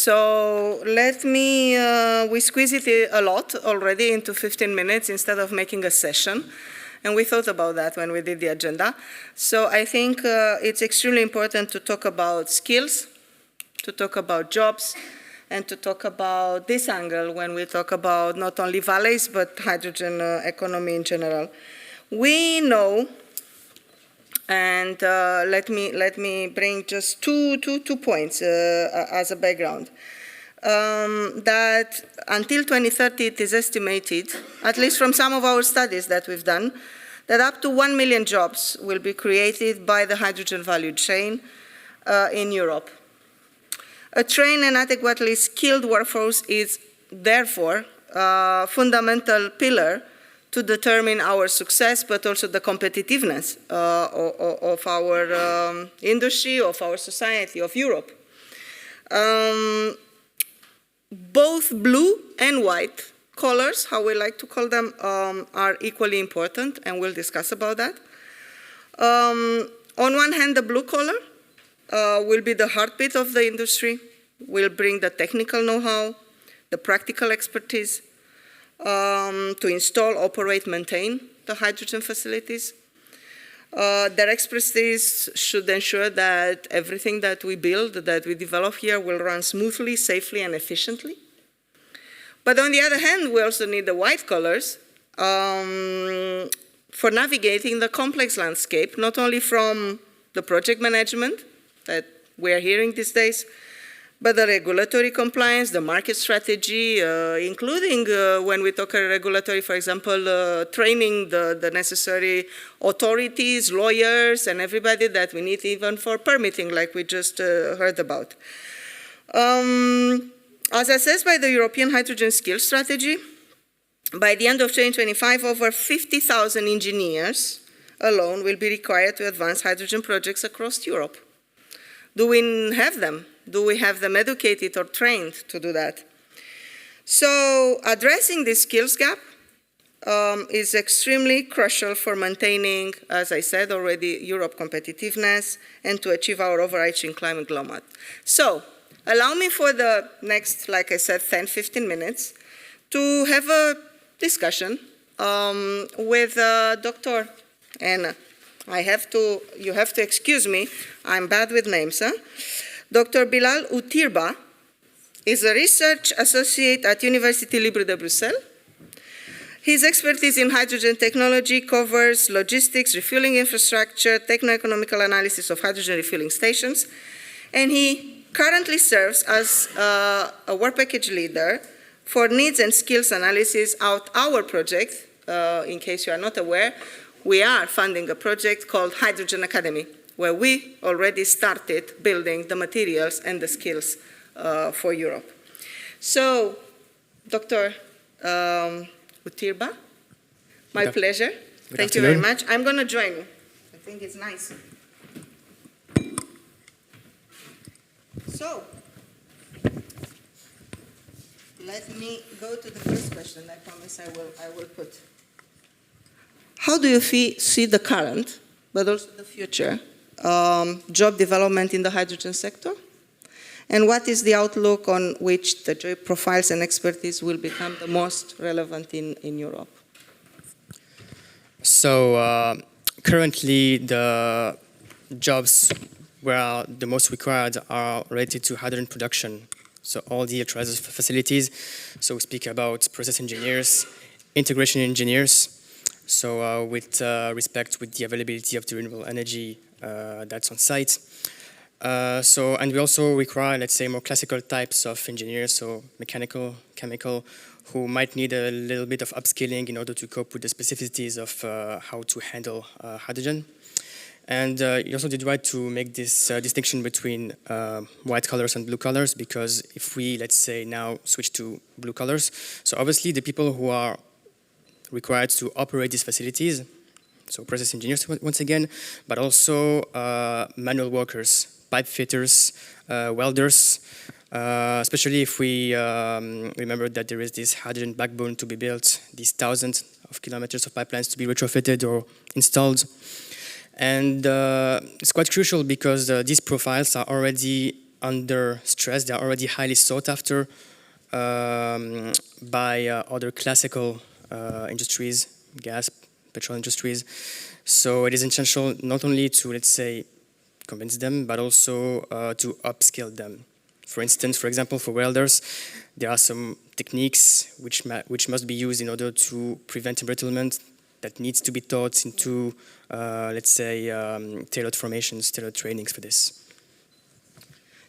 So we squeeze it a lot already into 15 minutes instead of making a session. And we thought about that when we did the agenda. So I think it's extremely important to talk about skills, to talk about jobs, and to talk about this angle when we talk about not only valleys, but hydrogen economy in general. We know, and let me bring just two points as a background, that until 2030 it is estimated, at least from some of our studies that we've done, that up to 1 million jobs will be created by the hydrogen value chain in Europe. A trained and adequately skilled workforce is therefore a fundamental pillar to determine our success, but also the competitiveness of our industry, of our society, of Europe. Both blue and white colors, how we like to call them, are equally important, and we'll discuss about that. On one hand, the blue color will be the heartbeat of the industry, will bring the technical know-how, the practical expertise to install, operate, maintain the hydrogen facilities. Their expertise should ensure that everything that we build, that we develop here, will run smoothly, safely, and efficiently. But on the other hand, we also need the white colors for navigating the complex landscape, not only from the project management that we are hearing these days, but the regulatory compliance, the market strategy, including when we talk regulatory, for example, training the necessary authorities, lawyers, and everybody that we need even for permitting, like we just heard about. As assessed by the European Hydrogen Skills Strategy, by the end of 2025, over 50,000 engineers alone will be required to advance hydrogen projects across Europe. Do we have them? Do we have them educated or trained to do that? So addressing this skills gap is extremely crucial for maintaining, as I said already, Europe competitiveness and to achieve our overarching climate goal. So allow me for the next, like I said, 10-15 minutes to have a discussion with Dr. and you have to excuse me, I'm bad with names, huh? Dr. Bilal Outirba is a research associate at Universitè Libre de Bruxelles. His expertise in hydrogen technology covers logistics, refueling infrastructure, techno-economical analysis of hydrogen refueling stations, and he currently serves as a work package leader for needs and skills analysis at our project. In case you are not aware, we are funding a project called Hydrogen Academy, where we already started building the materials and the skills for Europe. So, Dr. Outirba, my pleasure. Thank you very much. I'm going to join you. I think it's nice. So, let me go to the first question. I promise I will put. How do you see the current, but also the future, job development in the hydrogen sector? And what is the outlook on which the job profiles and expertise will become the most relevant in Europe? So currently the jobs where the most required are related to hydrogen production. So all the electrolysis facilities. So we speak about process engineers, integration engineers. So with respect with the availability of the renewable energy that's on site. And we also require, let's say, more classical types of engineers, so mechanical, chemical, who might need a little bit of upskilling in order to cope with the specificities of how to handle hydrogen. And you also did right to make this distinction between white collars and blue collars, because if we, let's say, now switch to blue collars, so obviously the people who are required to operate these facilities, so process engineers once again, but also manual workers, pipe fitters, welders, especially if we remember that there is this hydrogen backbone to be built, these thousands of kilometers of pipelines to be retrofitted or installed. And it's quite crucial because these profiles are already under stress. They are already highly sought after by other classical industries, gas, petrol industries. So it is essential not only to, let's say, convince them, but also to upskill them. For instance, for example, for welders, there are some techniques which must be used in order to prevent embrittlement that needs to be taught into, let's say, tailored formations, tailored trainings for this.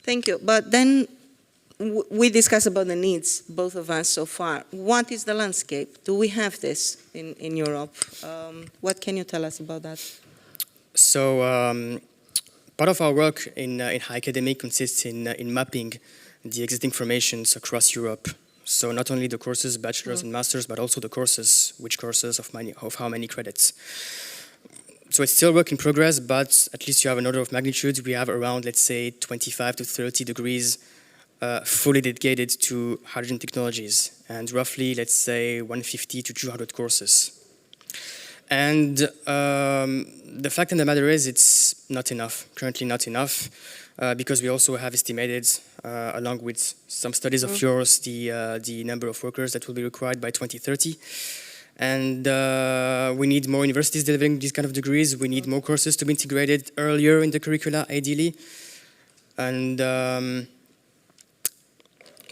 Thank you. But then we discussed about the needs, both of us so far. What is the landscape? Do we have this in Europe? What can you tell us about that? So part of our work in HyAcademy consists in mapping the existing formations across Europe. So not only the courses, bachelor's and master's, but also the courses, which courses of how many credits. So it's still work in progress, but at least you have an order of magnitude. We have around, let's say, 25 to 30 degrees fully dedicated to hydrogen technologies, and roughly, let's say, 150 to 200 courses. And the fact of the matter is it's not enough, currently not enough, because we also have estimated, along with some studies of yours, the number of workers that will be required by 2030. And we need more universities delivering these kind of degrees. We need more courses to be integrated earlier in the curricula, ideally. And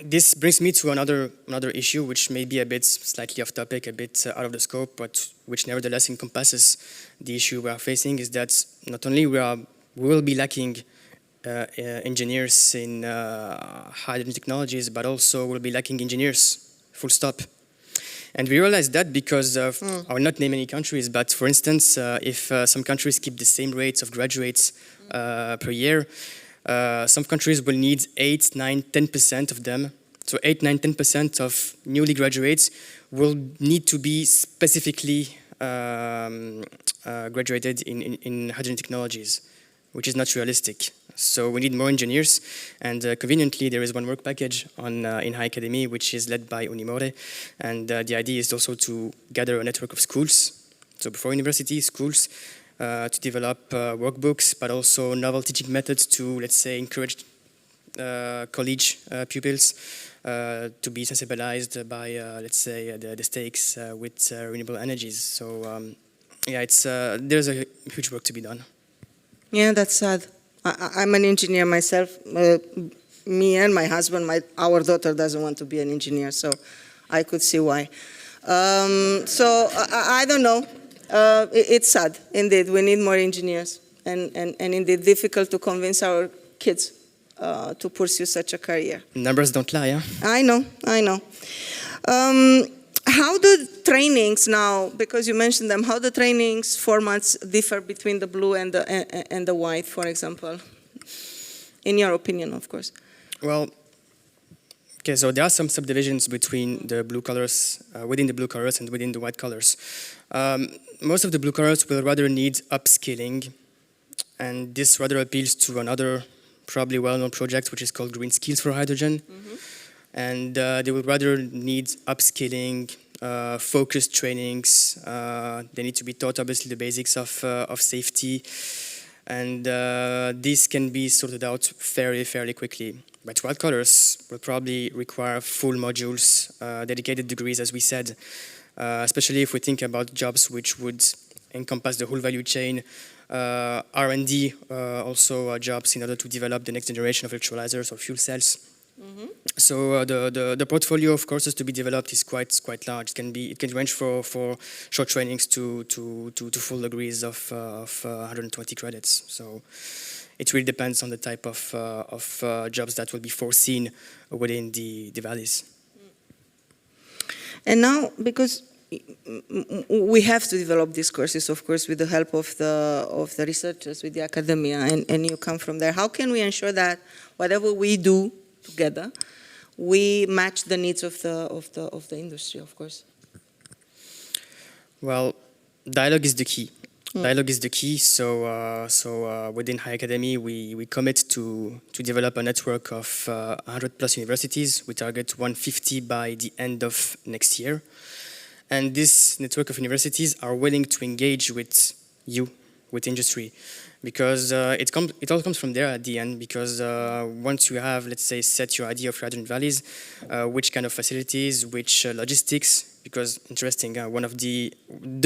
this brings me to another issue, which may be a bit slightly off topic, a bit out of the scope, but which nevertheless encompasses the issue we are facing, is that not only we will be lacking engineers in hydrogen technologies, but also we'll be lacking engineers, full stop. And we realize that because of, I will not name any countries, but for instance, if some countries keep the same rates of graduates per year, some countries will need 8, 9, 10% of them. So 8, 9, 10% of newly graduates will need to be specifically graduated in hydrogen technologies, which is not realistic. So we need more engineers, and conveniently there is one work package in HyAcademy which is led by Unimore, and the idea is also to gather a network of schools, so before university, schools, to develop workbooks, but also novel teaching methods to, let's say, encourage college pupils to be sensibilized by, let's say, the stakes with renewable energies. So yeah, there's a huge work to be done. Yeah, that's sad. I'm an engineer myself. Me and my husband, our daughter doesn't want to be an engineer, so I could see why. So I don't know. It's sad, indeed. We need more engineers, and indeed difficult to convince our kids to pursue such a career. Numbers don't lie, yeah? I know. How do trainings now, because you mentioned them, how the trainings formats differ between the blue and the white, for example? In your opinion, of course. Well, okay, so there are some subdivisions between the blue colors, within the blue colors and within the white colors. Most of the blue colors will rather need upskilling, and this rather appeals to another probably well-known project, which is called Green Skills for Hydrogen. And they will rather need upskilling, focused trainings. They need to be taught, obviously, the basics of safety. And this can be sorted out fairly quickly. But white collars will probably require full modules, dedicated degrees, as we said, especially if we think about jobs which would encompass the whole value chain, R&D, also jobs in order to develop the next generation of electrolyzers or fuel cells. So the portfolio of courses to be developed is quite large. It can range for short trainings to full degrees of 120 credits. So it really depends on the type of jobs that will be foreseen within the valleys. And now, because we have to develop these courses, of course, with the help of the researchers, with the academia, and you come from there. How can we ensure that whatever we do together, we match the needs of the industry, of course? Well, dialogue is the key. Dialogue is the key. So within HyAcademy, we commit to develop a network of 100 plus universities. We target 150 by the end of next year. And this network of universities are willing to engage with you, with industry. because it all comes from there at the end, because once you have, let's say, set your idea of your hydrogen valleys, which kind of facilities, which logistics, because interesting, one of the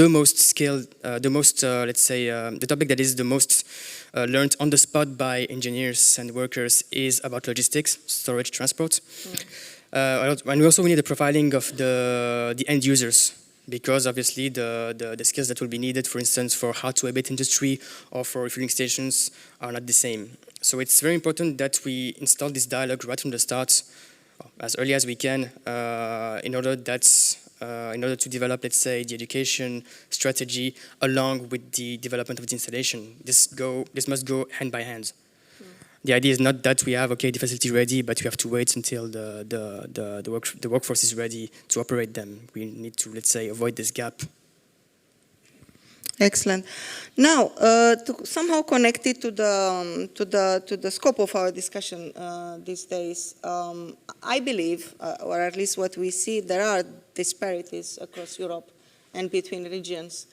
most skilled, let's say, the topic that is the most learned on the spot by engineers and workers is about logistics, storage, transport. And we also need the profiling of the end users, because obviously the skills that will be needed, for instance, for hard-to-abate industry or for refueling stations are not the same. So it's very important that we install this dialogue right from the start, as early as we can, in order to develop, let's say, the education strategy along with the development of the installation. This must go hand by hand. The idea is not that we have, okay, the facility ready, but we have to wait until the workforce is ready to operate them. We need to, let's say, avoid this gap. Excellent. Now, to somehow connect it to the scope of our discussion these days, I believe, or at least what we see, there are disparities across Europe and between regions.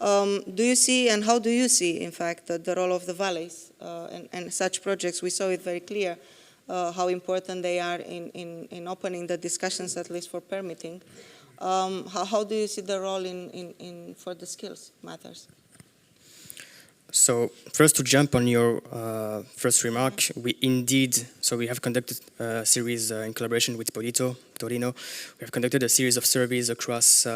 Do you see, and how do you see, in fact, the role of the valleys and such projects? We saw it very clear how important they are in opening the discussions, at least for permitting. How do you see the role for the skills matters? So first, to jump on your first remark, we have conducted a series in collaboration with Torino. We have conducted a series of surveys across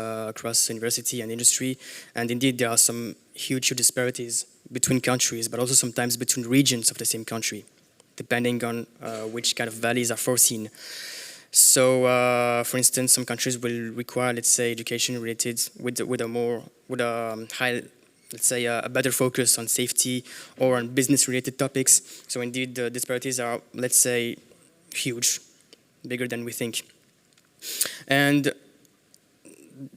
university and industry, and indeed there are some huge disparities between countries, but also sometimes between regions of the same country, depending on which kind of valleys are foreseen. So, for instance, some countries will require, let's say, education related with a high, let's say, a better focus on safety or on business-related topics. So, indeed, the disparities are, let's say, huge, bigger than we think. And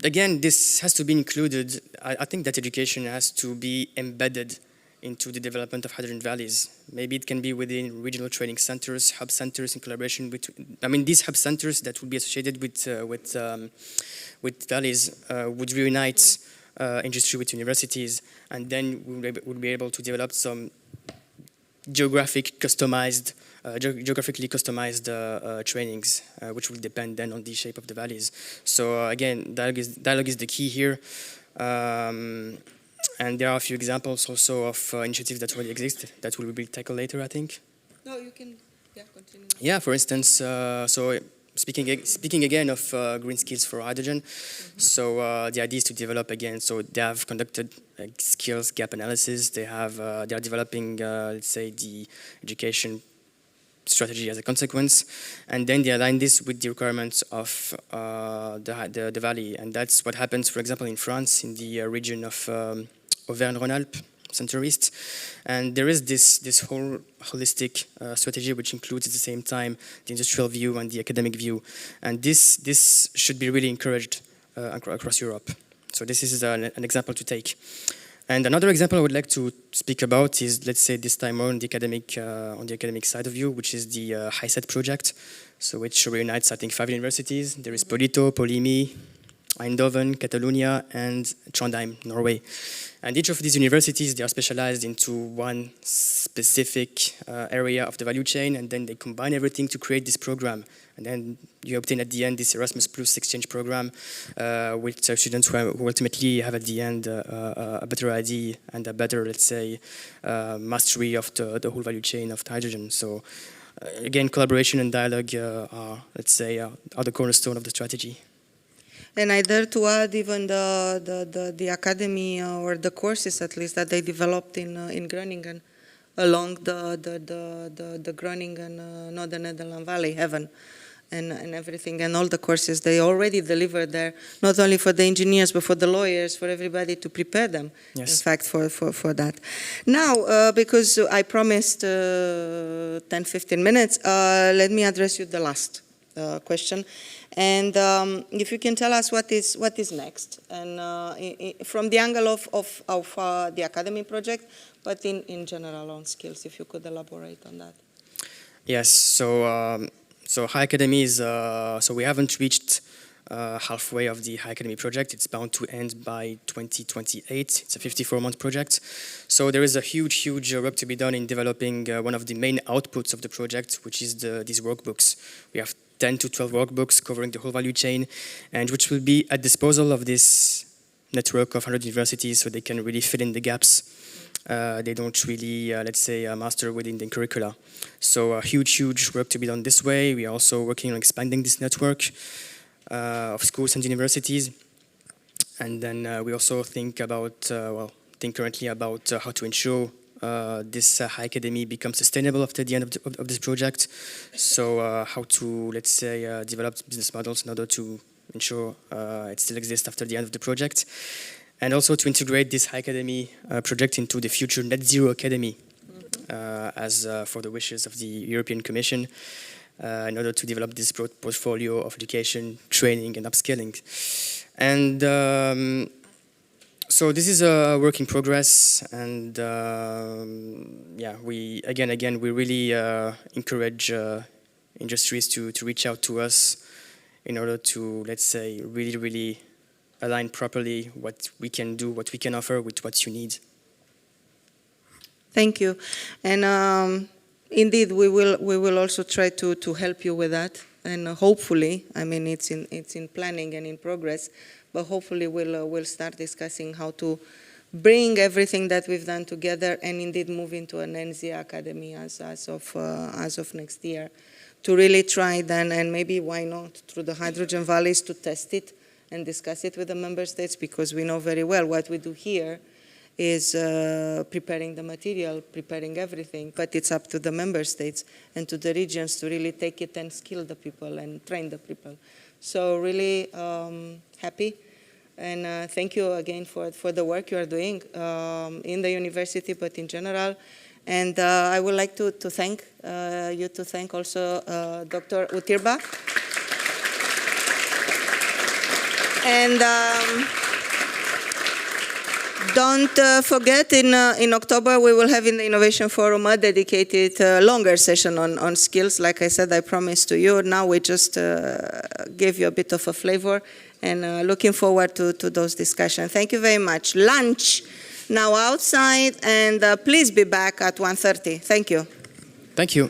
again, this has to be included. I think that education has to be embedded into the development of hydrogen valleys. Maybe it can be within regional training centers, hub centers in collaboration with, these hub centers that would be associated with valleys would reunite industry with universities, and then we'll be able to develop some geographically customized trainings, which will depend then on the shape of the valleys. So again, dialogue is the key here. And there are a few examples also of initiatives that already exist that will be tackled later, I think. No, you can continue. Yeah, for instance, so speaking again of green skills for hydrogen, so the idea is to develop again. So they have conducted skills gap analysis. They are developing, let's say, the education strategy as a consequence, and then they align this with the requirements of the valley, and that's what happens, for example, in France, in the region of Auvergne-Rhône-Alpes, Center-East, and there is this whole holistic strategy which includes at the same time the industrial view and the academic view, and this should be really encouraged across Europe. So this is an example to take. And another example I would like to speak about is, let's say, this time on the academic side of you, which is the HySet project, so which reunites, I think, 5 universities. There is Polito, Polimi, Eindhoven, Catalonia, and Trondheim, Norway. And each of these universities, they are specialized into one specific area of the value chain, and then they combine everything to create this program. And then you obtain at the end this Erasmus Plus exchange program with students who ultimately have at the end a better idea and a better, let's say, mastery of the whole value chain of hydrogen. So again, collaboration and dialogue are, let's say, are the cornerstone of the strategy. And I dare to add even the academy or the courses, at least, that they developed in Groningen along the Groningen Northern Netherlands Valley, Heaven, and everything, and all the courses they already delivered there, not only for the engineers, but for the lawyers, for everybody to prepare them, yes. In fact, for that. Now, because I promised 10-15 minutes, let me address you the last question. And if you can tell us what is next, and from the angle of the academy project, but in general on skills, if you could elaborate on that. Yes. So HyAcademy is so we haven't reached halfway of the HyAcademy project. It's bound to end by 2028. It's a 54-month project. So there is a huge work to be done in developing one of the main outputs of the project, which is these workbooks. We have 10 to 12 workbooks covering the whole value chain, and which will be at disposal of this network of 100 universities, so they can really fill in the gaps they don't really, let's say, master within the curricula. So huge work to be done this way. We are also working on expanding this network of schools and universities. And then we also think currently about how to ensure this HyAcademy becomes sustainable after the end of this project. So how to, let's say, develop business models in order to ensure it still exists after the end of the project. And also to integrate this HyAcademy project into the future Net Zero Academy, as for the wishes of the European Commission, in order to develop this broad portfolio of education, training, and upskilling. And so this is a work in progress, and yeah, we really encourage industries to reach out to us in order to, let's say, really align properly what we can do, what we can offer with what you need. Thank you. And indeed, we will also try to help you with that. And hopefully, I mean, it's in planning and in progress, but hopefully we'll start discussing how to bring everything that we've done together and indeed move into an NZ Academy as of next year, to really try then, and maybe why not, through the hydrogen valleys, to test it and discuss it with the member states, because we know very well what we do here is preparing the material, preparing everything, but it's up to the member states and to the regions to really take it and skill the people and train the people. So really happy, and thank you again for the work you are doing in the university, but in general. And I would like to thank you, to thank also Dr. Outirba. And don't forget, in October we will have in the Innovation Forum a dedicated longer session on skills. Like I said, I promised to you. Now we just gave you a bit of a flavor, and looking forward to those discussions. Thank you very much. Lunch now outside, and please be back at 1:30. Thank you. Thank you.